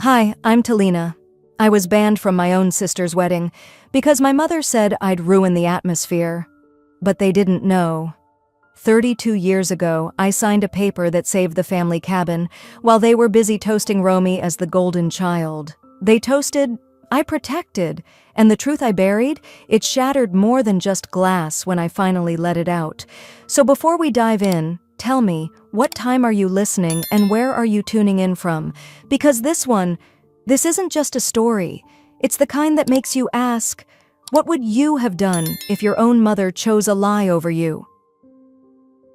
Hi, I'm Talina. I was banned from my own sister's wedding because my mother said I'd ruin the atmosphere. But they didn't know. 32 years ago, I signed a paper that saved the family cabin while they were busy toasting Romy as the golden child. They toasted, I protected, and the truth I buried, it shattered more than just glass when I finally let it out. So before we dive in, tell me, what time are you listening and where are you tuning in from? Because this isn't just a story. It's the kind that makes you ask, what would you have done if your own mother chose a lie over you?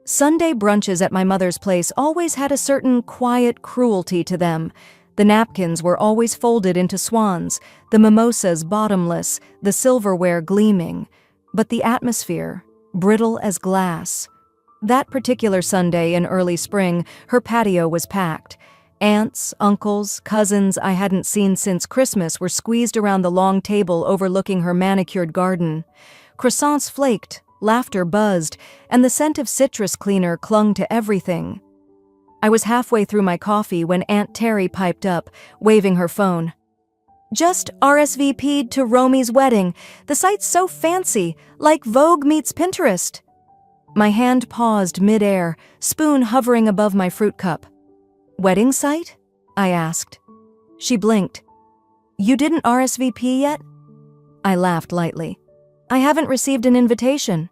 Sunday brunches at my mother's place always had a certain quiet cruelty to them. The napkins were always folded into swans, the mimosas bottomless, the silverware gleaming. But the atmosphere, brittle as glass. That particular Sunday in early spring, her patio was packed. Aunts, uncles, cousins I hadn't seen since Christmas were squeezed around the long table overlooking her manicured garden. Croissants flaked, laughter buzzed, and the scent of citrus cleaner clung to everything. I was halfway through my coffee when Aunt Terry piped up, waving her phone. "Just RSVP'd to Romy's wedding. The site's so fancy, like Vogue meets Pinterest." My hand paused mid-air, spoon hovering above my fruit cup. "Wedding site?" I asked. She blinked. "You didn't RSVP yet?" I laughed lightly. "I haven't received an invitation."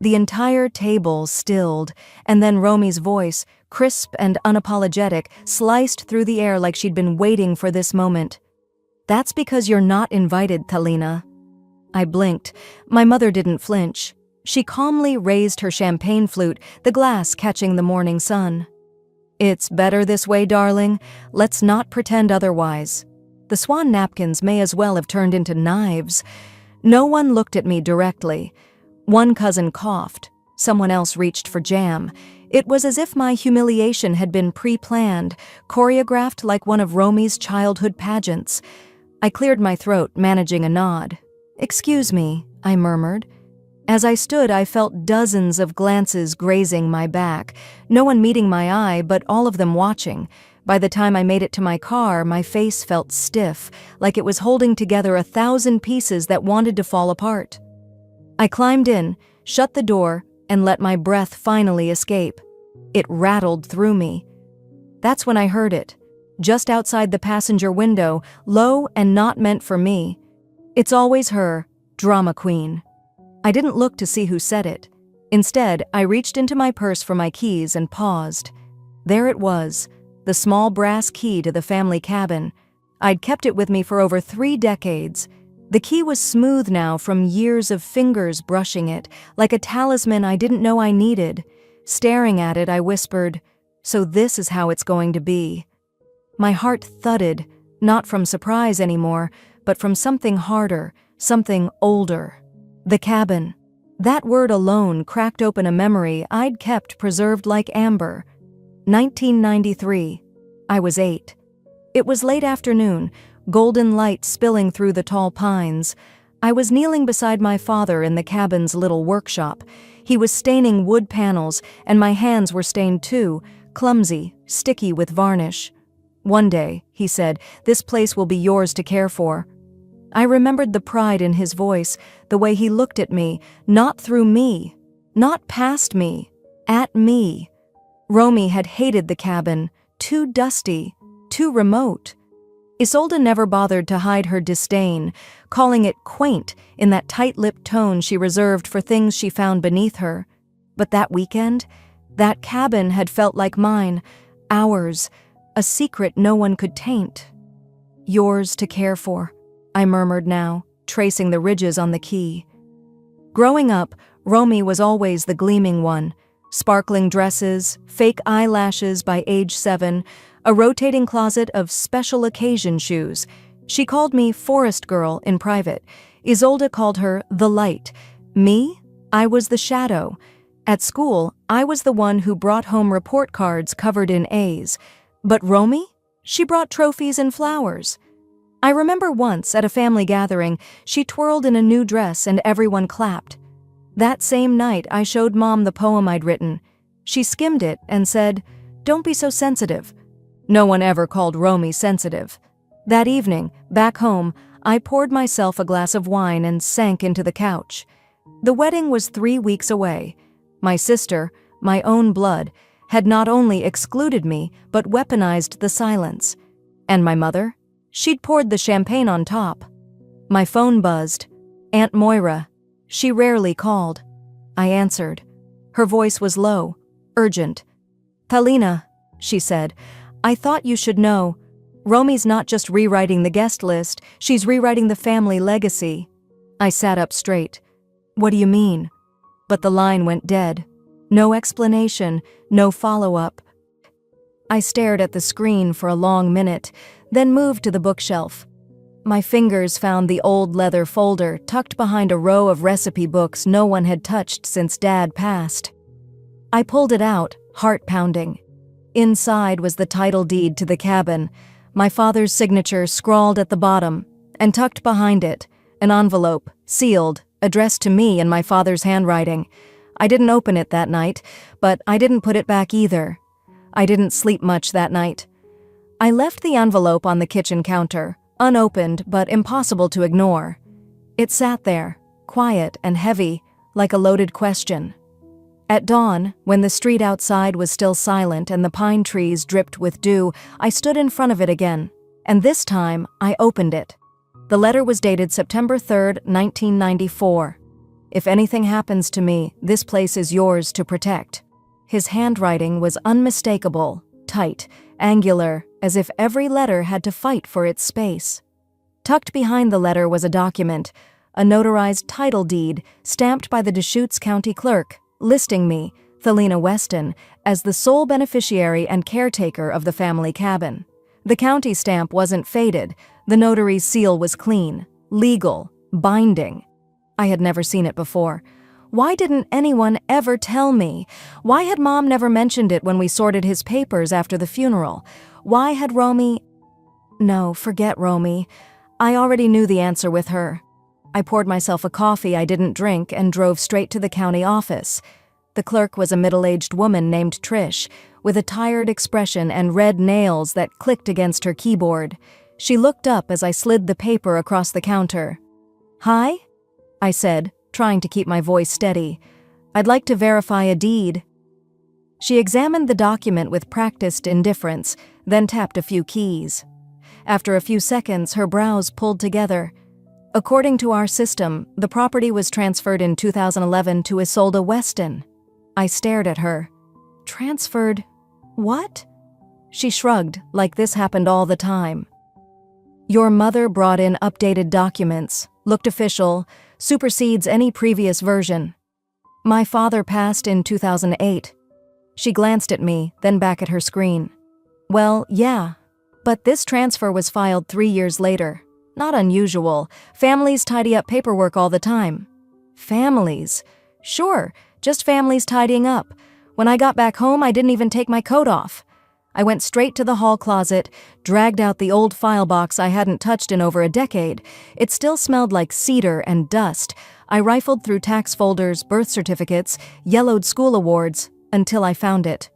The entire table stilled, and then Romy's voice, crisp and unapologetic, sliced through the air like she'd been waiting for this moment. "That's because you're not invited, Talina." I blinked. My mother didn't flinch. She calmly raised her champagne flute, the glass catching the morning sun. "It's better this way, darling. Let's not pretend otherwise." The swan napkins may as well have turned into knives. No one looked at me directly. One cousin coughed. Someone else reached for jam. It was as if my humiliation had been pre-planned, choreographed like one of Romy's childhood pageants. I cleared my throat, managing a nod. "Excuse me," I murmured. As I stood, I felt dozens of glances grazing my back, no one meeting my eye, but all of them watching. By the time I made it to my car, my face felt stiff, like it was holding together 1,000 pieces that wanted to fall apart. I climbed in, shut the door, and let my breath finally escape. It rattled through me. That's when I heard it, just outside the passenger window, low and not meant for me. "It's always her, drama queen." I didn't look to see who said it. Instead, I reached into my purse for my keys and paused. There it was, the small brass key to the family cabin. I'd kept it with me for over 3 decades. The key was smooth now from years of fingers brushing it, like a talisman I didn't know I needed. Staring at it, I whispered, "So this is how it's going to be." My heart thudded, not from surprise anymore, but from something harder, something older. The cabin. That word alone cracked open a memory I'd kept preserved like amber. 1993. I was 8. It was late afternoon, golden light spilling through the tall pines. I was kneeling beside my father in the cabin's little workshop. He was staining wood panels, and my hands were stained too, clumsy, sticky with varnish. "One day," he said, "this place will be yours to care for." I remembered the pride in his voice, the way he looked at me, not through me, not past me, at me. Romy had hated the cabin, too dusty, too remote. Isolde never bothered to hide her disdain, calling it quaint in that tight-lipped tone she reserved for things she found beneath her. But that weekend, that cabin had felt like mine, ours, a secret no one could taint. "Yours to care for," I murmured now, tracing the ridges on the key. Growing up, Romy was always the gleaming one. Sparkling dresses, fake eyelashes by age 7, a rotating closet of special occasion shoes. She called me Forest Girl in private. Isolde called her the Light. Me? I was the shadow. At school, I was the one who brought home report cards covered in A's. But Romy? She brought trophies and flowers. I remember once, at a family gathering, she twirled in a new dress and everyone clapped. That same night, I showed Mom the poem I'd written. She skimmed it and said, "Don't be so sensitive." No one ever called Romy sensitive. That evening, back home, I poured myself a glass of wine and sank into the couch. The wedding was 3 weeks away. My sister, my own blood, had not only excluded me, but weaponized the silence. And my mother? She'd poured the champagne on top. My phone buzzed. Aunt Moira. She rarely called. I answered. Her voice was low, urgent. "Thalina," she said, "I thought you should know. Romy's not just rewriting the guest list, she's rewriting the family legacy." I sat up straight. "What do you mean?" But the line went dead. No explanation, no follow-up. I stared at the screen for a long minute, then moved to the bookshelf. My fingers found the old leather folder tucked behind a row of recipe books no one had touched since Dad passed. I pulled it out, heart pounding. Inside was the title deed to the cabin, my father's signature scrawled at the bottom, and tucked behind it, an envelope, sealed, addressed to me in my father's handwriting. I didn't open it that night, but I didn't put it back either. I didn't sleep much that night. I left the envelope on the kitchen counter, unopened but impossible to ignore. It sat there, quiet and heavy, like a loaded question. At dawn, when the street outside was still silent and the pine trees dripped with dew, I stood in front of it again, and this time I opened it. The letter was dated September 3rd, 1994. "If anything happens to me, this place is yours to protect." His handwriting was unmistakable, tight, angular, as if every letter had to fight for its space. Tucked behind the letter was a document, a notarized title deed stamped by the Deschutes County Clerk, listing me, Thalina Weston, as the sole beneficiary and caretaker of the family cabin. The county stamp wasn't faded, the notary's seal was clean, legal, binding. I had never seen it before. Why didn't anyone ever tell me? Why had Mom never mentioned it when we sorted his papers after the funeral? Why had Romy— No, forget Romy. I already knew the answer with her. I poured myself a coffee I didn't drink and drove straight to the county office. The clerk was a middle-aged woman named Trish, with a tired expression and red nails that clicked against her keyboard. She looked up as I slid the paper across the counter. "Hi?" I said, trying to keep my voice steady. "I'd like to verify a deed." She examined the document with practiced indifference, then tapped a few keys. After a few seconds, her brows pulled together. "According to our system, the property was transferred in 2011 to Isolde Weston." I stared at her. "Transferred? What?" She shrugged, like this happened all the time. "Your mother brought in updated documents, looked official, supersedes any previous version. My father passed in 2008. She glanced at me, then back at her screen. "Well, yeah, but this transfer was filed 3 years later. Not unusual. Families tidy up paperwork all the time." "Families? Sure, just families tidying up. When I got back home, I didn't even take my coat off. I went straight to the hall closet, dragged out the old file box I hadn't touched in over a decade. It still smelled like cedar and dust. I rifled through tax folders, birth certificates, yellowed school awards, until I found it.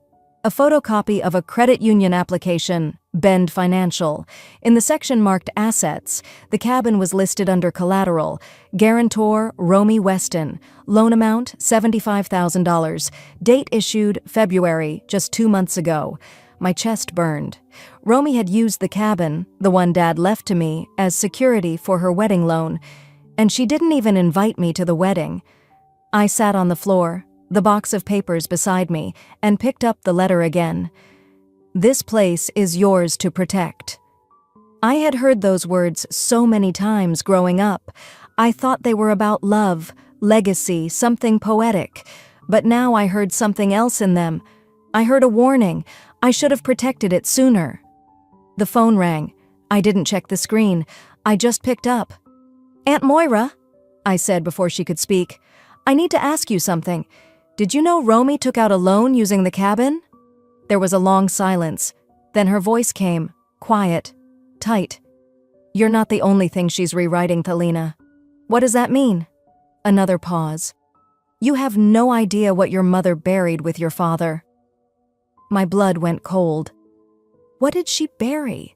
A photocopy of a credit union application, Bend Financial. In the section marked Assets, the cabin was listed under collateral. Guarantor, Romy Weston. Loan amount, $75,000. Date issued, February, just 2 months ago. My chest burned. Romy had used the cabin, the one Dad left to me, as security for her wedding loan. And she didn't even invite me to the wedding. I sat on the floor, the box of papers beside me, and picked up the letter again. "This place is yours to protect." I had heard those words so many times growing up. I thought they were about love, legacy, something poetic. But now I heard something else in them. I heard a warning. I should have protected it sooner. The phone rang. I didn't check the screen. I just picked up. "Aunt Moira," I said before she could speak, "I need to ask you something. Did you know Romy took out a loan using the cabin?" There was a long silence. Then her voice came, quiet, tight. "You're not the only thing she's rewriting, Thalina." "What does that mean?" Another pause. "You have no idea what your mother buried with your father." My blood went cold. What did she bury?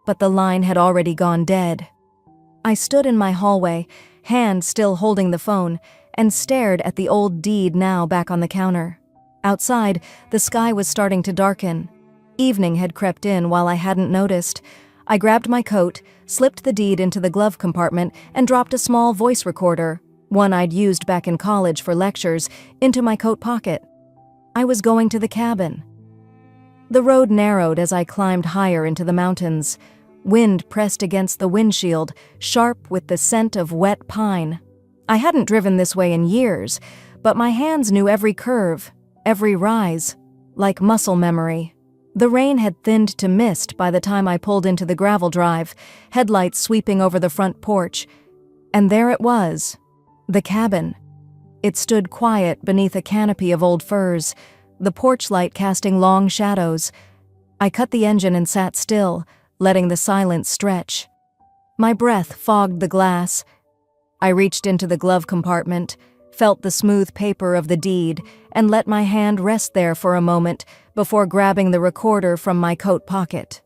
But the line had already gone dead. I stood in my hallway, hand still holding the phone, and stared at the old deed now back on the counter. Outside, the sky was starting to darken. Evening had crept in while I hadn't noticed. I grabbed my coat, slipped the deed into the glove compartment, and dropped a small voice recorder, one I'd used back in college for lectures, into my coat pocket. I was going to the cabin. The road narrowed as I climbed higher into the mountains. Wind pressed against the windshield, sharp with the scent of wet pine. I hadn't driven this way in years, but my hands knew every curve, every rise, like muscle memory. The rain had thinned to mist by the time I pulled into the gravel drive, headlights sweeping over the front porch. And there it was, the cabin. It stood quiet beneath a canopy of old firs, the porch light casting long shadows. I cut the engine and sat still, letting the silence stretch. My breath fogged the glass. I reached into the glove compartment, felt the smooth paper of the deed, and let my hand rest there for a moment before grabbing the recorder from my coat pocket.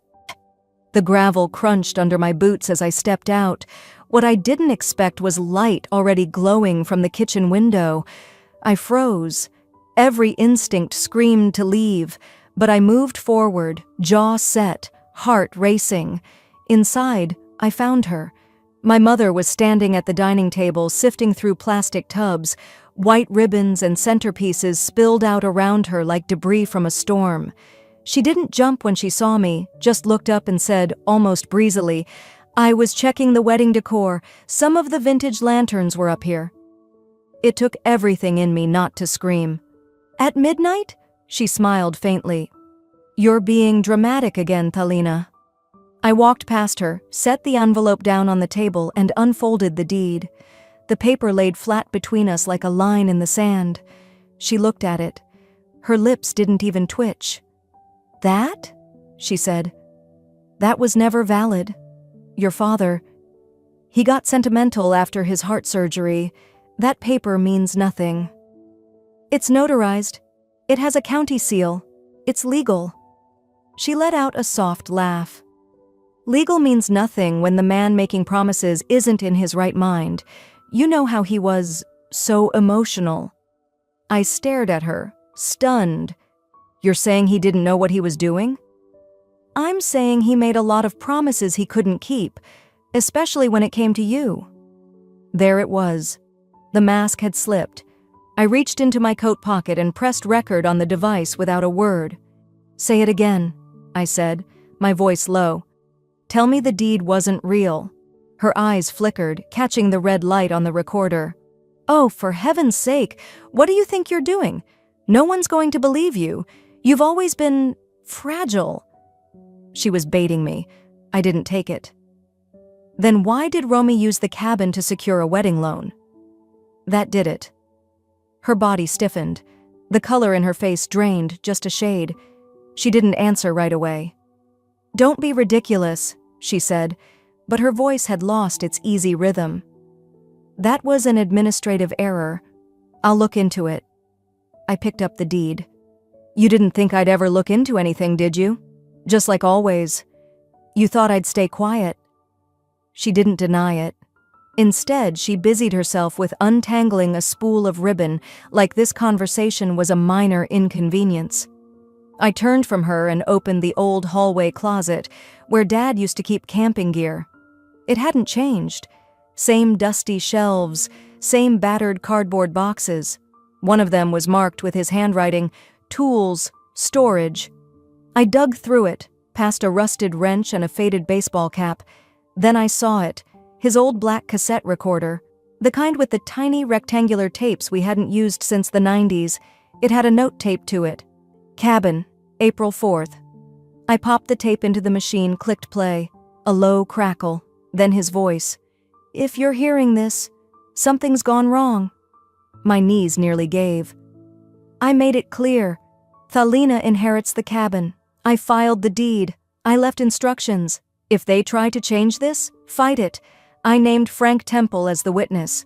The gravel crunched under my boots as I stepped out. What I didn't expect was light already glowing from the kitchen window. I froze. Every instinct screamed to leave, but I moved forward, jaw set, heart racing. Inside, I found her. My mother was standing at the dining table, sifting through plastic tubs. White ribbons and centerpieces spilled out around her like debris from a storm. She didn't jump when she saw me, just looked up and said, almost breezily, "I was checking the wedding decor. Some of the vintage lanterns were up here." It took everything in me not to scream. "At midnight?" She smiled faintly. "You're being dramatic again, Thalina." I walked past her, set the envelope down on the table, and unfolded the deed. The paper laid flat between us like a line in the sand. She looked at it. Her lips didn't even twitch. "That?" she said. "That was never valid. Your father, he got sentimental after his heart surgery. That paper means nothing. It's notarized. It has a county seal. It's legal." She let out a soft laugh. "Legal means nothing when the man making promises isn't in his right mind. You know how he was so emotional." I stared at her, stunned. "You're saying he didn't know what he was doing?" "I'm saying he made a lot of promises he couldn't keep, especially when it came to you." There it was. The mask had slipped. I reached into my coat pocket and pressed record on the device without a word. "Say it again," I said, my voice low. "Tell me the deed wasn't real." Her eyes flickered, catching the red light on the recorder. "Oh, for heaven's sake, what do you think you're doing? No one's going to believe you. You've always been fragile." She was baiting me. I didn't take it. "Then why did Romy use the cabin to secure a wedding loan?" "That did it." Her body stiffened. The color in her face drained just a shade. She didn't answer right away. "Don't be ridiculous," she said, but her voice had lost its easy rhythm. "That was an administrative error. I'll look into it." I picked up the deed. "You didn't think I'd ever look into anything, did you? Just like always. You thought I'd stay quiet." She didn't deny it. Instead, she busied herself with untangling a spool of ribbon, like this conversation was a minor inconvenience. I turned from her and opened the old hallway closet, where Dad used to keep camping gear. It hadn't changed. Same dusty shelves, same battered cardboard boxes. One of them was marked with his handwriting, "Tools, Storage." I dug through it, past a rusted wrench and a faded baseball cap. Then I saw it, his old black cassette recorder, the kind with the tiny rectangular tapes we hadn't used since the 90s. It had a note taped to it. "Cabin, April 4th. I popped the tape into the machine, clicked play. A low crackle, then his voice. "If you're hearing this, something's gone wrong." My knees nearly gave. "I made it clear. Thalina inherits the cabin. I filed the deed. I left instructions. If they try to change this, fight it. I named Frank Temple as the witness.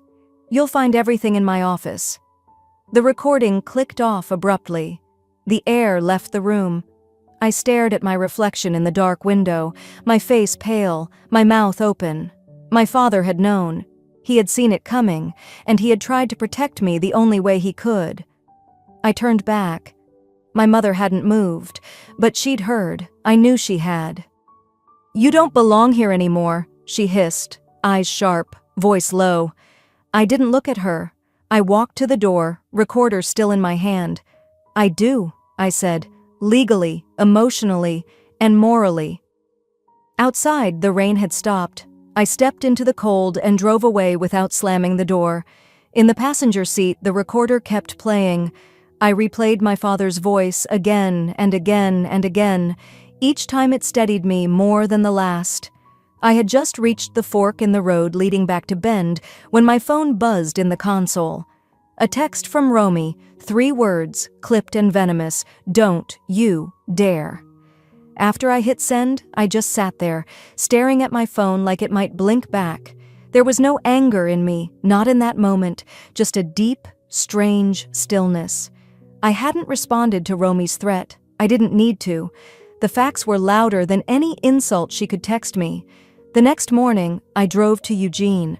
You'll find everything in my office." The recording clicked off abruptly. The air left the room. I stared at my reflection in the dark window, my face pale, my mouth open. My father had known. He had seen it coming, and he had tried to protect me the only way he could. I turned back. My mother hadn't moved, but she'd heard. I knew she had. "You don't belong here anymore," she hissed, eyes sharp, voice low. I didn't look at her. I walked to the door, recorder still in my hand. "I do," I said, legally, emotionally, and morally. Outside, the rain had stopped. I stepped into the cold and drove away without slamming the door. In the passenger seat, the recorder kept playing. I replayed my father's voice again and again and again. Each time it steadied me more than the last. I had just reached the fork in the road leading back to Bend when my phone buzzed in the console. A text from Romy, 3 words, clipped and venomous: "Don't you dare." After I hit send, I just sat there, staring at my phone like it might blink back. There was no anger in me, not in that moment, just a deep, strange stillness. I hadn't responded to Romy's threat. I didn't need to. The facts were louder than any insult she could text me. The next morning, I drove to Eugene.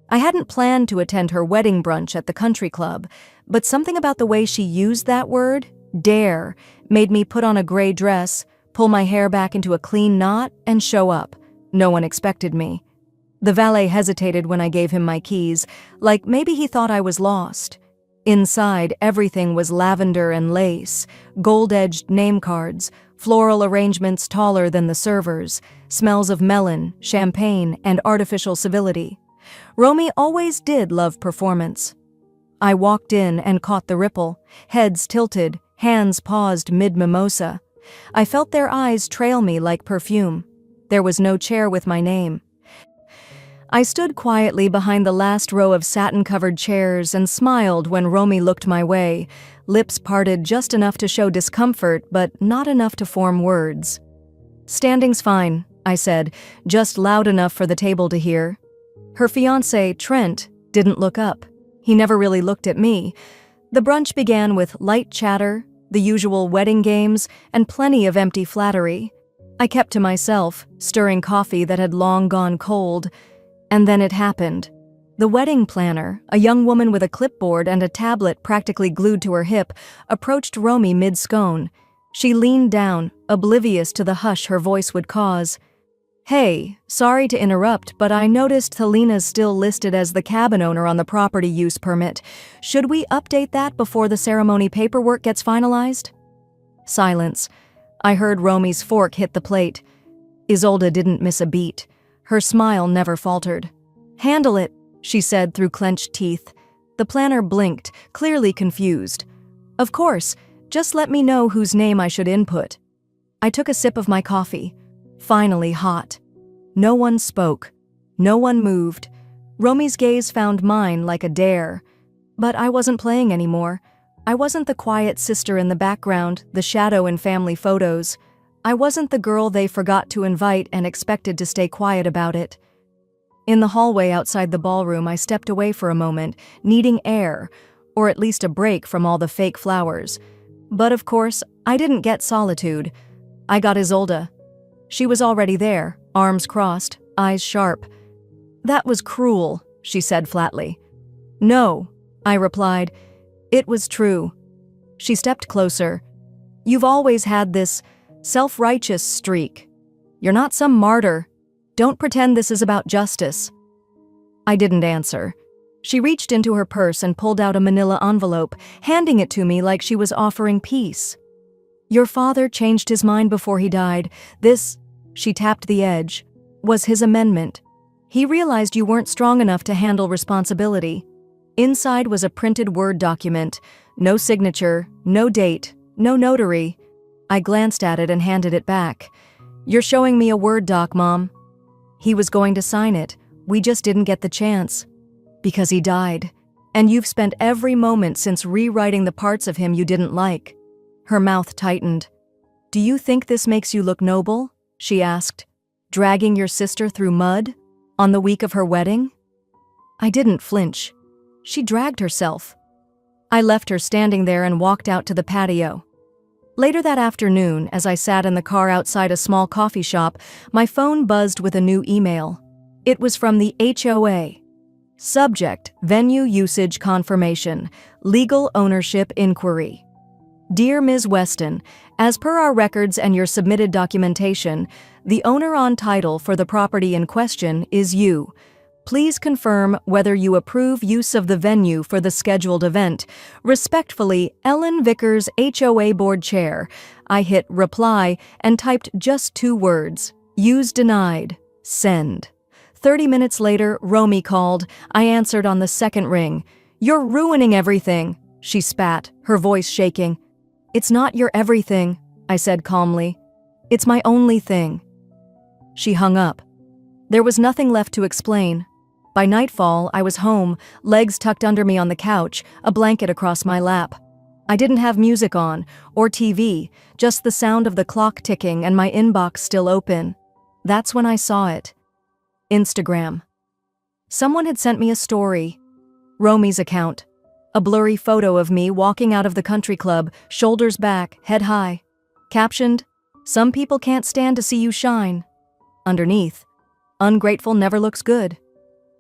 I hadn't planned to attend her wedding brunch at the country club, but something about the way she used that word, dare, made me put on a gray dress, pull my hair back into a clean knot, and show up. No one expected me. The valet hesitated when I gave him my keys, like maybe he thought I was lost. Inside, everything was lavender and lace, gold-edged name cards, floral arrangements taller than the servers, smells of melon, champagne, and artificial civility. Romy always did love performance. I walked in and caught the ripple, heads tilted, hands paused mid-mimosa. I felt their eyes trail me like perfume. There was no chair with my name. I stood quietly behind the last row of satin-covered chairs and smiled when Romy looked my way, lips parted just enough to show discomfort but not enough to form words. "Standing's fine," I said, just loud enough for the table to hear. Her fiancé, Trent, didn't look up. He never really looked at me. The brunch began with light chatter, the usual wedding games, and plenty of empty flattery. I kept to myself, stirring coffee that had long gone cold. And then it happened. The wedding planner, a young woman with a clipboard and a tablet practically glued to her hip, approached Romy mid-scone. She leaned down, oblivious to the hush her voice would cause. "Hey, sorry to interrupt, but I noticed Helena's still listed as the cabin owner on the property use permit. Should we update that before the ceremony paperwork gets finalized?" Silence. I heard Romy's fork hit the plate. Isolde didn't miss a beat. Her smile never faltered. "Handle it," she said through clenched teeth. The planner blinked, clearly confused. "Of course, just let me know whose name I should input." I took a sip of my coffee. Finally hot. No one spoke. No one moved. Romy's gaze found mine like a dare. But I wasn't playing anymore. I wasn't the quiet sister in the background, the shadow in family photos. I wasn't the girl they forgot to invite and expected to stay quiet about it. In the hallway outside the ballroom, I stepped away for a moment, needing air, or at least a break from all the fake flowers. But of course, I didn't get solitude. I got Isolde. She was already there, arms crossed, eyes sharp. "That was cruel," she said flatly. "No," I replied. "It was true." She stepped closer. "You've always had this self-righteous streak. You're not some martyr. Don't pretend this is about justice." I didn't answer. She reached into her purse and pulled out a manila envelope, handing it to me like she was offering peace. "Your father changed his mind before he died. This," she tapped the edge, "was his amendment. He realized you weren't strong enough to handle responsibility." Inside was a printed Word document. No signature, no date, no notary. I glanced at it and handed it back. "You're showing me a Word doc, Mom." He was going to sign it. We just didn't get the chance. Because he died. And you've spent every moment since rewriting the parts of him you didn't like. Her mouth tightened. "Do you think this makes you look noble?" she asked. "Dragging your sister through mud? On the week of her wedding?" I didn't flinch. She dragged herself. I left her standing there and walked out to the patio. Later that afternoon, as I sat in the car outside a small coffee shop, my phone buzzed with a new email. It was from the HOA. Subject: Venue Usage Confirmation. Legal Ownership Inquiry. Dear Ms. Weston, as per our records and your submitted documentation, the owner on title for the property in question is you. Please confirm whether you approve use of the venue for the scheduled event. Respectfully, Ellen Vickers, HOA Board Chair. I hit reply and typed just 2 words. Use denied. Send. 30 minutes later, Romy called. I answered on the second ring. You're ruining everything, she spat, her voice shaking. It's not your everything, I said calmly. It's my only thing. She hung up. There was nothing left to explain. By nightfall, I was home, legs tucked under me on the couch, a blanket across my lap. I didn't have music on, or TV, just the sound of the clock ticking and my inbox still open. That's when I saw it. Instagram. Someone had sent me a story. Romy's account. A blurry photo of me walking out of the country club, shoulders back, head high. Captioned, "Some people can't stand to see you shine." Underneath, "Ungrateful never looks good."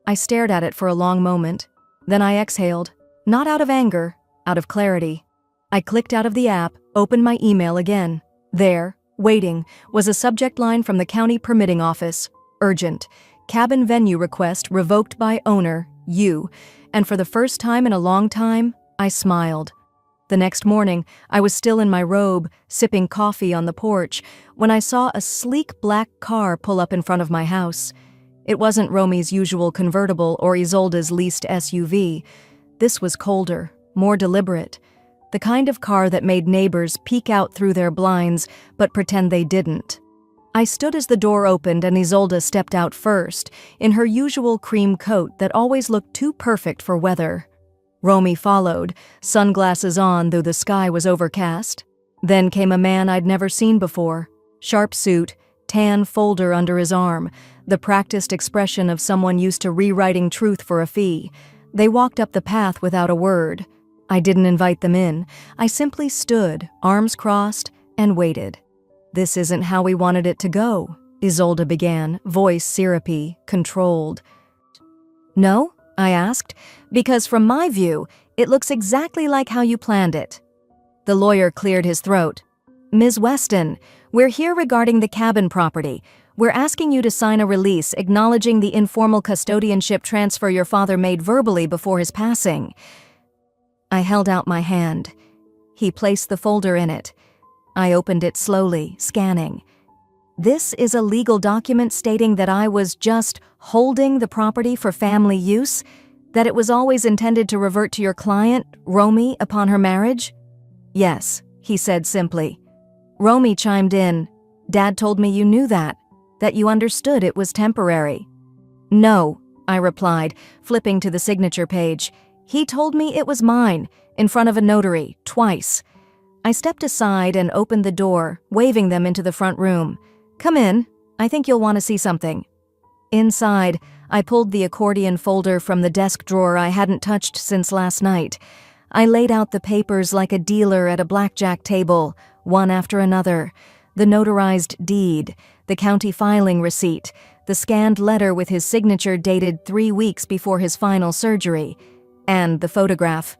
I stared at it for a long moment. Then I exhaled, not out of anger, out of clarity. I clicked out of the app, opened my email again. There, waiting, was a subject line from the county permitting office. Urgent. Cabin venue request revoked by owner, you. And for the first time in a long time, I smiled. The next morning, I was still in my robe, sipping coffee on the porch, when I saw a sleek black car pull up in front of my house. It wasn't Romy's usual convertible or Isolde's leased SUV. This was colder, more deliberate. The kind of car that made neighbors peek out through their blinds but pretend they didn't. I stood as the door opened and Isolde stepped out first, in her usual cream coat that always looked too perfect for weather. Romy followed, sunglasses on though the sky was overcast. Then came a man I'd never seen before. Sharp suit, tan folder under his arm, the practiced expression of someone used to rewriting truth for a fee. They walked up the path without a word. I didn't invite them in. I simply stood, arms crossed, and waited. "This isn't how we wanted it to go," Isolde began, voice syrupy, controlled. "No?" I asked, "because from my view, it looks exactly like how you planned it." The lawyer cleared his throat. "Ms. Weston, we're here regarding the cabin property. We're asking you to sign a release acknowledging the informal custodianship transfer your father made verbally before his passing." I held out my hand. He placed the folder in it. I opened it slowly, scanning. This is a legal document stating that I was just holding the property for family use, that it was always intended to revert to your client, Romy, upon her marriage? "Yes," he said simply. Romy chimed in, "Dad told me you knew that you understood it was temporary." "No," I replied, flipping to the signature page. "He told me it was mine, in front of a notary, twice." I stepped aside and opened the door, waving them into the front room. "Come in. I think you'll want to see something." Inside, I pulled the accordion folder from the desk drawer I hadn't touched since last night. I laid out the papers like a dealer at a blackjack table, one after another. The notarized deed, the county filing receipt, the scanned letter with his signature dated 3 weeks before his final surgery, and the photograph.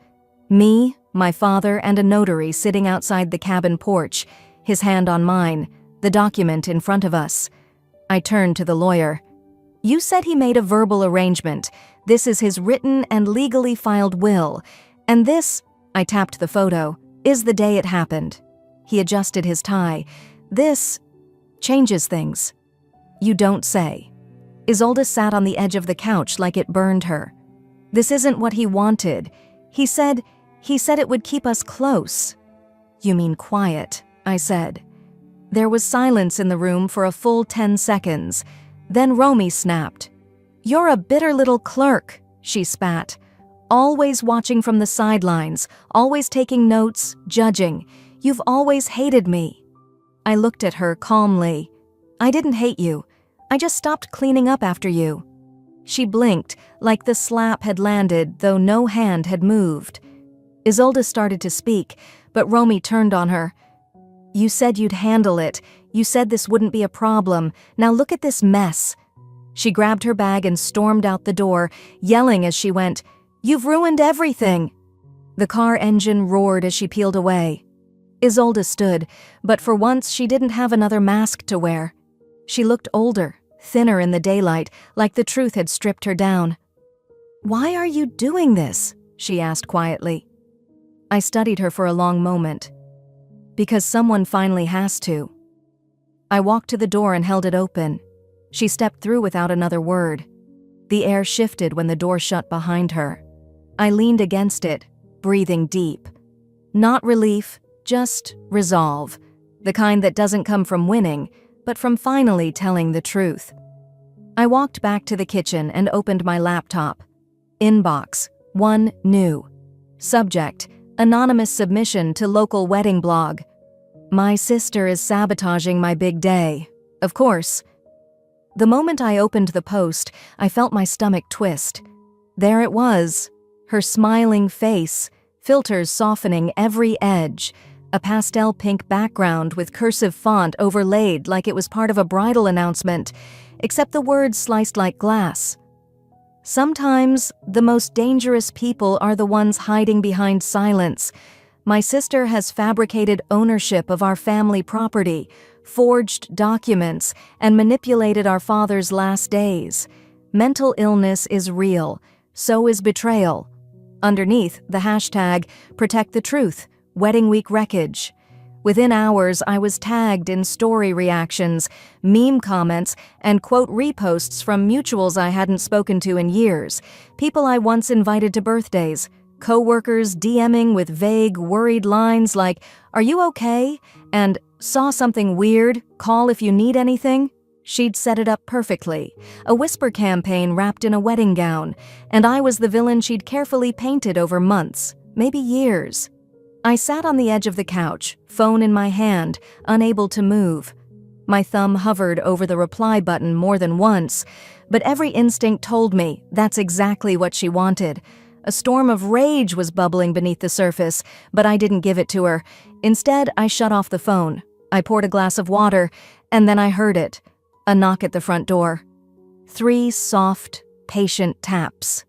Me, my father, and a notary sitting outside the cabin porch, his hand on mine, the document in front of us. I turned to the lawyer. "You said he made a verbal arrangement. This is his written and legally filed will. And this," I tapped the photo, "is the day it happened." He adjusted his tie. "This changes things." "You don't say." Isolde sat on the edge of the couch like it burned her. "This isn't what he wanted. He said it would keep us close." "You mean quiet," I said. There was silence in the room for a full 10 seconds. Then Romy snapped. "You're a bitter little clerk," she spat. "Always watching from the sidelines, always taking notes, judging. You've always hated me." I looked at her calmly. "I didn't hate you. I just stopped cleaning up after you." She blinked, like the slap had landed, though no hand had moved. Isolde started to speak, but Romy turned on her. You said you'd handle it. You said this wouldn't be a problem. Now look at this mess." She grabbed her bag and stormed out the door, yelling as she went, "You've ruined everything!" The car engine roared as she peeled away. Isolde stood, but for once she didn't have another mask to wear. She looked older, thinner in the daylight, like the truth had stripped her down. "Why are you doing this?" she asked quietly. I studied her for a long moment. "Because someone finally has to." I walked to the door and held it open. She stepped through without another word. The air shifted when the door shut behind her. I leaned against it, breathing deep. Not relief, just resolve. The kind that doesn't come from winning, but from finally telling the truth. I walked back to the kitchen and opened my laptop. Inbox, 1 new. Subject, anonymous submission to local wedding blog. My sister is sabotaging my big day. Of course. The moment I opened the post, I felt my stomach twist. There it was, her smiling face, filters softening every edge, a pastel pink background with cursive font overlaid like it was part of a bridal announcement, except the words sliced like glass. Sometimes, the most dangerous people are the ones hiding behind silence. My sister has fabricated ownership of our family property, forged documents, and manipulated our father's last days. Mental illness is real, so is betrayal. Underneath, the hashtag, Protect the Truth, Wedding Week Wreckage. Within hours, I was tagged in story reactions, meme comments, and quote reposts from mutuals I hadn't spoken to in years, people I once invited to birthdays, co-workers DMing with vague, worried lines like, "Are you okay?" and "Saw something weird, call if you need anything." She'd set it up perfectly, a whisper campaign wrapped in a wedding gown, and I was the villain she'd carefully painted over months, maybe years. I sat on the edge of the couch, phone in my hand, unable to move. My thumb hovered over the reply button more than once, but every instinct told me that's exactly what she wanted. A storm of rage was bubbling beneath the surface, but I didn't give it to her. Instead, I shut off the phone. I poured a glass of water, and then I heard it. A knock at the front door. 3 soft, patient taps.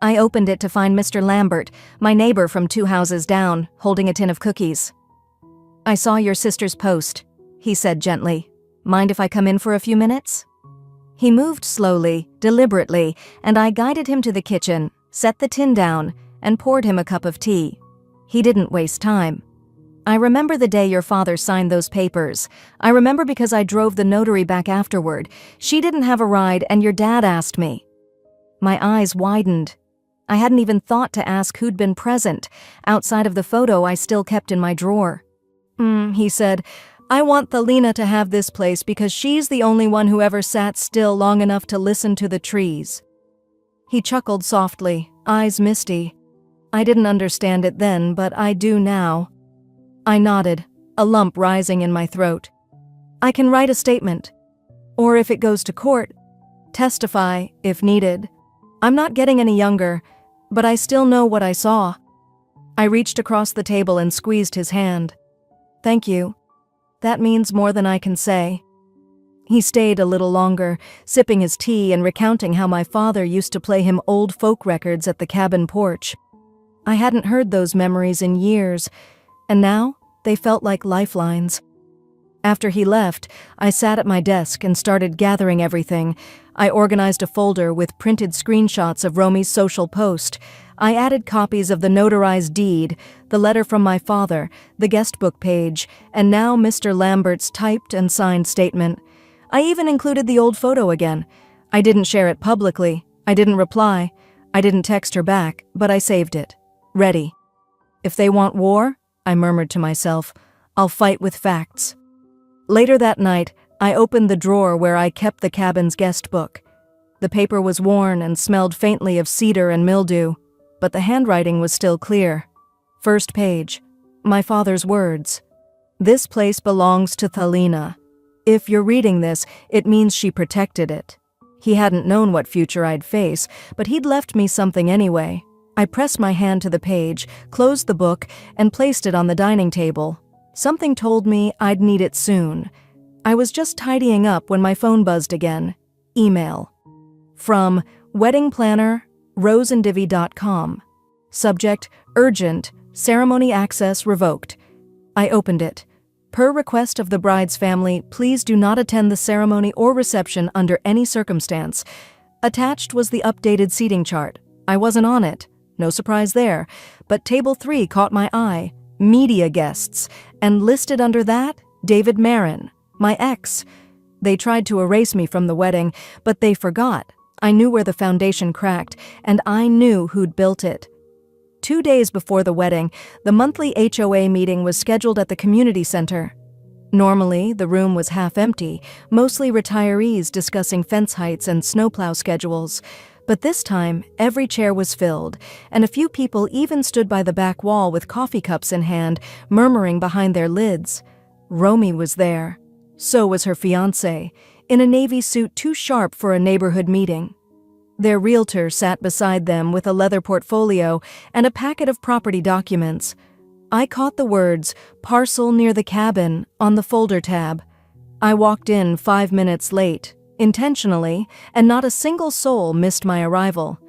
I opened it to find Mr. Lambert, my neighbor from 2 houses down, holding a tin of cookies. "I saw your sister's post," he said gently. "Mind if I come in for a few minutes?" He moved slowly, deliberately, and I guided him to the kitchen, set the tin down, and poured him a cup of tea. He didn't waste time. "I remember the day your father signed those papers. I remember because I drove the notary back afterward. She didn't have a ride and your dad asked me." My eyes widened. I hadn't even thought to ask who'd been present, outside of the photo I still kept in my drawer. He said, "I want Thalina to have this place because she's the only one who ever sat still long enough to listen to the trees." He chuckled softly, eyes misty. I didn't understand it then, but I do now. I nodded, a lump rising in my throat. "I can write a statement. Or if it goes to court, testify if needed. I'm not getting any younger, but I still know what I saw." I reached across the table and squeezed his hand. "Thank you. That means more than I can say." He stayed a little longer, sipping his tea and recounting how my father used to play him old folk records at the cabin porch. I hadn't heard those memories in years, and now they felt like lifelines. After he left, I sat at my desk and started gathering everything. I organized a folder with printed screenshots of Romy's social post. I added copies of the notarized deed, the letter from my father, the guestbook page, and now Mr. Lambert's typed and signed statement. I even included the old photo again. I didn't share it publicly. I didn't reply. I didn't text her back, but I saved it. Ready. "If they want war," I murmured to myself, "I'll fight with facts." Later that night, I opened the drawer where I kept the cabin's guest book. The paper was worn and smelled faintly of cedar and mildew, but the handwriting was still clear. First page. My father's words. "This place belongs to Thalina. If you're reading this, it means she protected it." He hadn't known what future I'd face, but he'd left me something anyway. I pressed my hand to the page, closed the book, and placed it on the dining table. Something told me I'd need it soon. I was just tidying up when my phone buzzed again. Email. From wedding planner, roseandivy.com. Subject, urgent, ceremony access revoked. I opened it. Per request of the bride's family, please do not attend the ceremony or reception under any circumstance. Attached was the updated seating chart. I wasn't on it. No surprise there. But table 3 caught my eye. Media guests. And listed under that, David Marin, my ex. They tried to erase me from the wedding, but they forgot. I knew where the foundation cracked, and I knew who'd built it. 2 days before the wedding, the monthly HOA meeting was scheduled at the community center. Normally, the room was half empty, mostly retirees discussing fence heights and snowplow schedules. But this time, every chair was filled, and a few people even stood by the back wall with coffee cups in hand, murmuring behind their lids. Romy was there. So was her fiancé, in a navy suit too sharp for a neighborhood meeting. Their realtor sat beside them with a leather portfolio and a packet of property documents. I caught the words, "Parcel near the cabin," on the folder tab. I walked in 5 minutes late, intentionally, and not a single soul missed my arrival.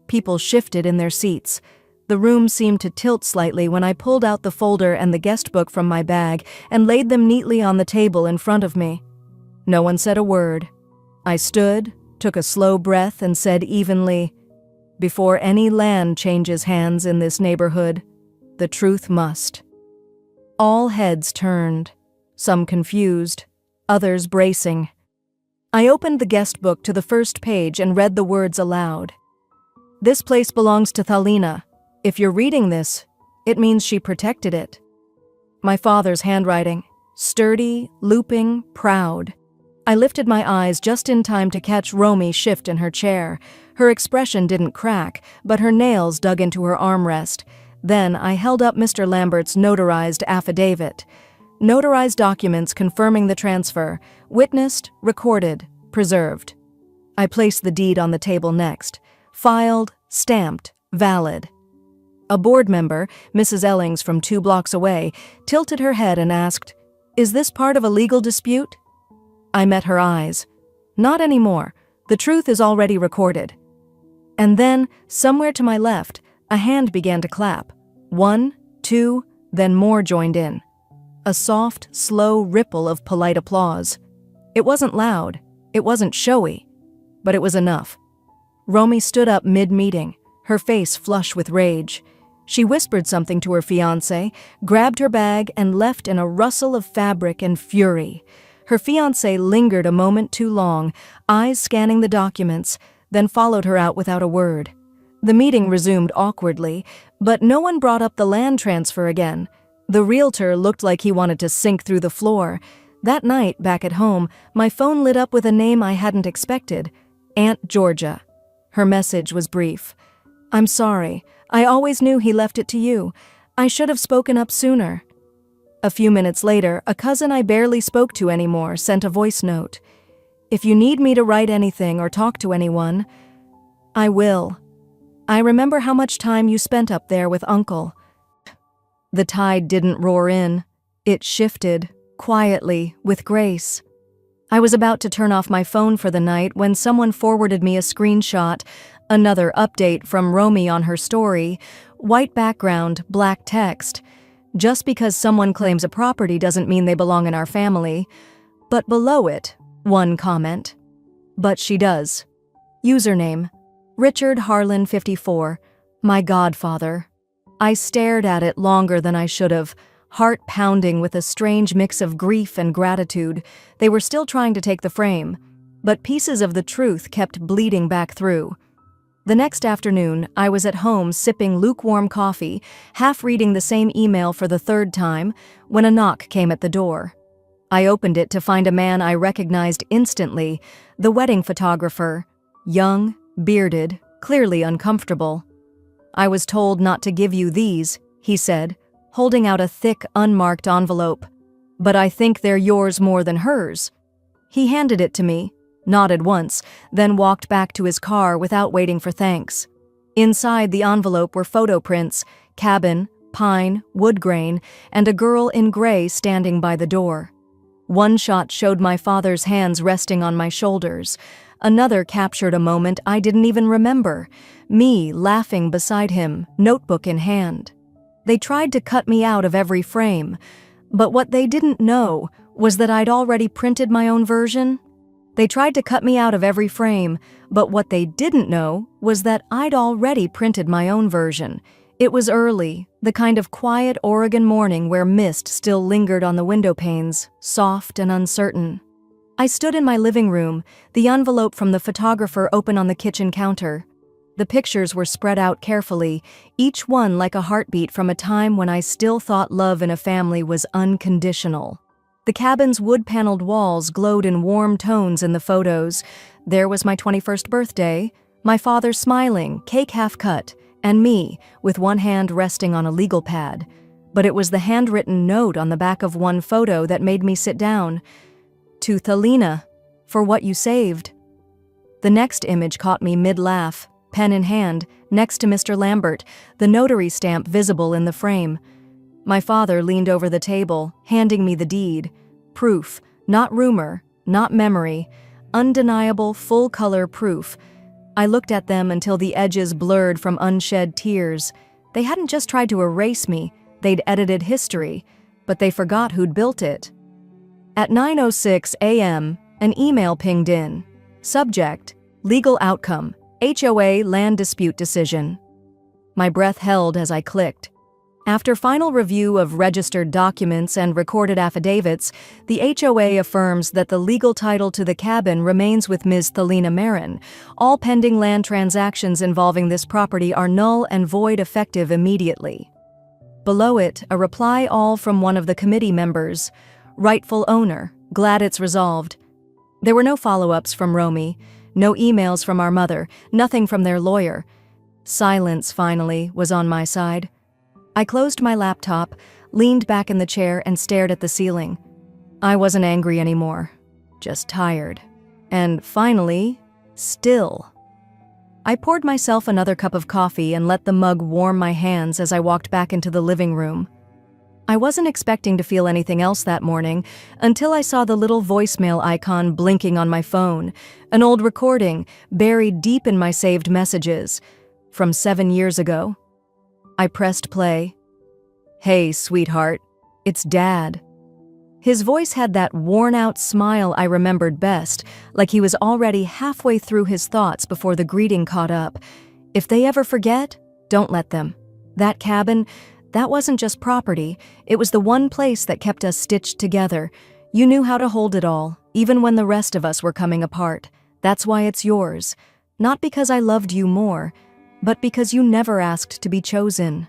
People shifted in their seats. The room seemed to tilt slightly when I pulled out the folder and the guest book from my bag and laid them neatly on the table in front of me. No one said a word. I stood, took a slow breath, and said evenly, "Before any land changes hands in this neighborhood, the truth must." All heads turned, some confused, others bracing. I opened the guest book to the first page and read the words aloud. "This place belongs to Thalina. If you're reading this, it means she protected it." My father's handwriting, sturdy, looping, proud. I lifted my eyes just in time to catch Romy shift in her chair. Her expression didn't crack, but her nails dug into her armrest. Then I held up Mr. Lambert's notarized affidavit. Notarized documents confirming the transfer, witnessed, recorded, preserved. I placed the deed on the table next. Filed, stamped, valid. A board member, Mrs. Ellings from 2 blocks away, tilted her head and asked, "Is this part of a legal dispute?" I met her eyes. "Not anymore. The truth is already recorded." And then, somewhere to my left, a hand began to clap. 1, 2, then more joined in. A soft, slow ripple of polite applause. It wasn't loud, it wasn't showy, but it was enough. Romy stood up mid-meeting, her face flush with rage. She whispered something to her fiancé, grabbed her bag, and left in a rustle of fabric and fury. Her fiancé lingered a moment too long, eyes scanning the documents, then followed her out without a word. The meeting resumed awkwardly, but no one brought up the land transfer again. The realtor looked like he wanted to sink through the floor. That night, back at home, my phone lit up with a name I hadn't expected. Aunt Georgia. Her message was brief. "I'm sorry. I always knew he left it to you. I should have spoken up sooner." A few minutes later, a cousin I barely spoke to anymore sent a voice note. "If you need me to write anything or talk to anyone, I will. I remember how much time you spent up there with Uncle." The tide didn't roar in. It shifted, quietly, with grace. I was about to turn off my phone for the night when someone forwarded me a screenshot, another update from Romy on her story, white background, black text. "Just because someone claims a property doesn't mean they belong in our family." But below it, one comment. "But she does." Username, Richard Harlan 54, my godfather. I stared at it longer than I should have, heart pounding with a strange mix of grief and gratitude. They were still trying to take the frame, but pieces of the truth kept bleeding back through. The next afternoon, I was at home sipping lukewarm coffee, half reading the same email for the 3rd time, when a knock came at the door. I opened it to find a man I recognized instantly, the wedding photographer. Young, bearded, clearly uncomfortable. "I was told not to give you these," he said, holding out a thick, unmarked envelope. "But I think they're yours more than hers." He handed it to me, nodded once, then walked back to his car without waiting for thanks. Inside the envelope were photo prints, cabin, pine, wood grain, and a girl in gray standing by the door. One shot showed my father's hands resting on my shoulders. Another captured a moment I didn't even remember, me laughing beside him, notebook in hand. They tried to cut me out of every frame, but what they didn't know was that I'd already printed my own version. They tried to cut me out of every frame, but what they didn't know was that I'd already printed my own version. It was early, the kind of quiet Oregon morning where mist still lingered on the window panes, soft and uncertain. I stood in my living room, the envelope from the photographer open on the kitchen counter. The pictures were spread out carefully, each one like a heartbeat from a time when I still thought love in a family was unconditional. The cabin's wood-paneled walls glowed in warm tones in the photos. There was my 21st birthday, my father smiling, cake half cut, and me, with one hand resting on a legal pad. But it was the handwritten note on the back of one photo that made me sit down. To Thelina, for what you saved. The next image caught me mid-laugh, pen in hand, next to Mr. Lambert, the notary stamp visible in the frame. My father leaned over the table, handing me the deed. Proof, not rumor, not memory, undeniable full-color proof. I looked at them until the edges blurred from unshed tears. They hadn't just tried to erase me, they'd edited history, but they forgot who'd built it. At 9:06 a.m., an email pinged in. Subject, legal outcome, HOA land dispute decision. My breath held as I clicked. After final review of registered documents and recorded affidavits, the HOA affirms that the legal title to the cabin remains with Ms. Thelina Marin. All pending land transactions involving this property are null and void effective immediately. Below it, a reply all from one of the committee members. Rightful owner, glad it's resolved. There were no follow-ups from Romy, no emails from our mother, nothing from their lawyer. Silence, finally, was on my side. I closed my laptop, leaned back in the chair, and stared at the ceiling. I wasn't angry anymore, just tired. And finally, still. I poured myself another cup of coffee and let the mug warm my hands as I walked back into the living room. I wasn't expecting to feel anything else that morning until I saw the little voicemail icon blinking on my phone, an old recording buried deep in my saved messages from 7 years ago. I pressed play. Hey, sweetheart, it's Dad. His voice had that worn-out smile I remembered best, like he was already halfway through his thoughts before the greeting caught up. If they ever forget, don't let them. That cabin, that wasn't just property, it was the one place that kept us stitched together. You knew how to hold it all, even when the rest of us were coming apart. That's why it's yours. Not because I loved you more, but because you never asked to be chosen.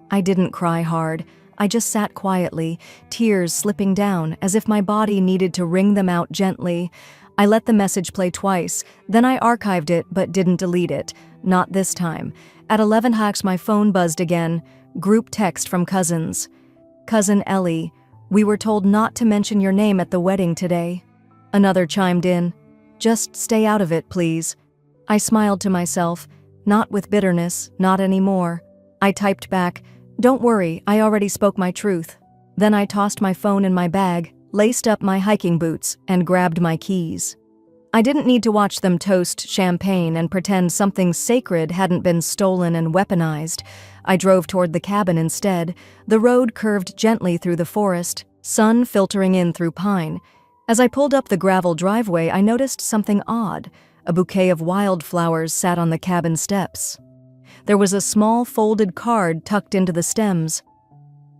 I didn't cry hard. I just sat quietly, tears slipping down as if my body needed to wring them out gently. I let the message play twice, then I archived it but didn't delete it. Not this time. At 11 hacks my phone buzzed again. Group text from cousins. Cousin Ellie, we were told not to mention your name at the wedding today. Another chimed in. Just stay out of it, please. I smiled to myself. Not with bitterness, not anymore. I typed back, don't worry, I already spoke my truth. Then I tossed my phone in my bag, laced up my hiking boots, and grabbed my keys. I didn't need to watch them toast champagne and pretend something sacred hadn't been stolen and weaponized. I drove toward the cabin instead. The road curved gently through the forest, sun filtering in through pine. As I pulled up the gravel driveway, I noticed something odd. A bouquet of wildflowers sat on the cabin steps. There was a small folded card tucked into the stems.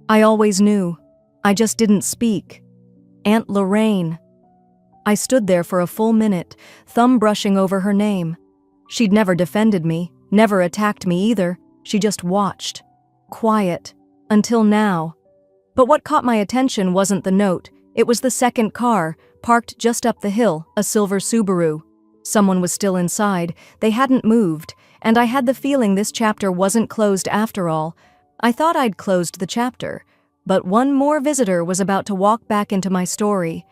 I always knew. I just didn't speak. Aunt Lorraine. I stood there for a full minute, thumb brushing over her name. She'd never defended me, never attacked me either. She just watched. Quiet. Until now. But what caught my attention wasn't the note. It was the second car, parked just up the hill, a silver Subaru. Someone was still inside. They hadn't moved, and I had the feeling this chapter wasn't closed after all. I thought I'd closed the chapter, but one more visitor was about to walk back into my story.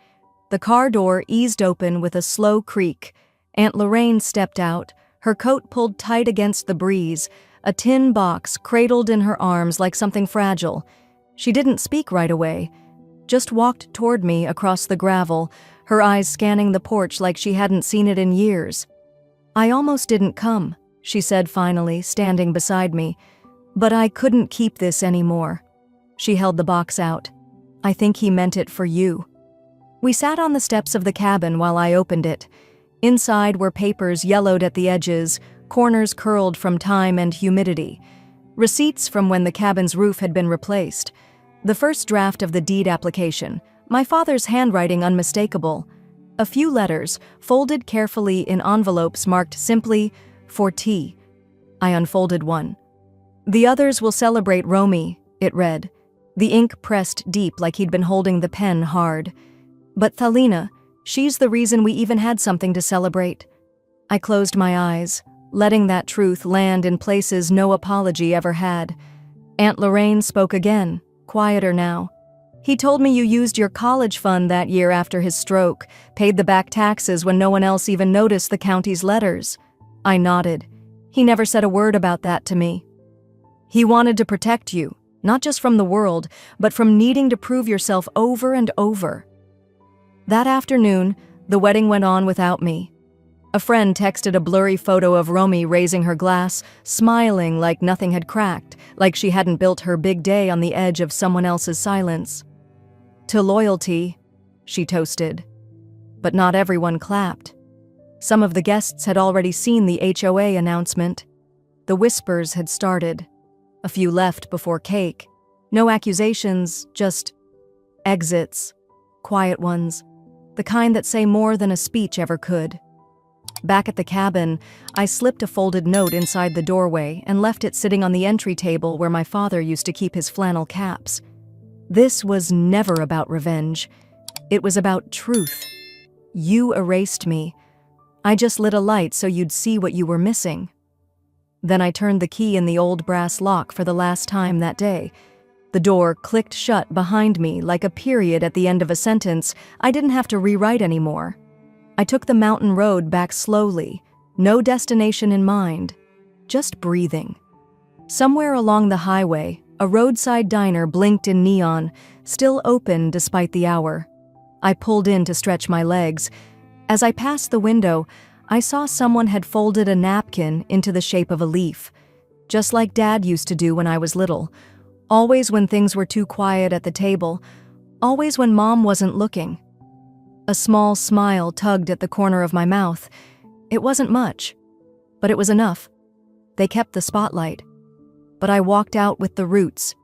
The car door eased open with a slow creak. Aunt Lorraine stepped out, her coat pulled tight against the breeze, a tin box cradled in her arms like something fragile. She didn't speak right away, just walked toward me across the gravel, her eyes scanning the porch like she hadn't seen it in years. "I almost didn't come," she said finally, standing beside me, "but I couldn't keep this anymore." She held the box out. "I think he meant it for you." We sat on the steps of the cabin while I opened it. Inside were papers yellowed at the edges, corners curled from time and humidity, receipts from when the cabin's roof had been replaced, the first draft of the deed application, my father's handwriting unmistakable, a few letters folded carefully in envelopes marked simply, "For T." I unfolded one. "The others will celebrate Romy," it read, the ink pressed deep like he'd been holding the pen hard. "But Thalina, she's the reason we even had something to celebrate." I closed my eyes, letting that truth land in places no apology ever had. Aunt Lorraine spoke again, quieter now. "He told me you used your college fund that year after his stroke, paid the back taxes when no one else even noticed the county's letters." I nodded. "He never said a word about that to me." "He wanted to protect you, not just from the world, but from needing to prove yourself over and over." That afternoon, the wedding went on without me. A friend texted a blurry photo of Romy raising her glass, smiling like nothing had cracked, like she hadn't built her big day on the edge of someone else's silence. "To loyalty," she toasted. But not everyone clapped. Some of the guests had already seen the HOA announcement. The whispers had started. A few left before cake. No accusations, just exits. Quiet ones. The kind that say more than a speech ever could. Back at the cabin, I slipped a folded note inside the doorway and left it sitting on the entry table where my father used to keep his flannel caps. This was never about revenge. It was about truth. You erased me. I just lit a light so you'd see what you were missing. Then I turned the key in the old brass lock for the last time that day. The door clicked shut behind me like a period at the end of a sentence I didn't have to rewrite anymore. I took the mountain road back slowly, no destination in mind, just breathing. Somewhere along the highway, a roadside diner blinked in neon, still open despite the hour. I pulled in to stretch my legs. As I passed the window, I saw someone had folded a napkin into the shape of a leaf, just like Dad used to do when I was little. Always when things were too quiet at the table, always when Mom wasn't looking. A small smile tugged at the corner of my mouth. It wasn't much, but it was enough. They kept the spotlight. But I walked out with the roots,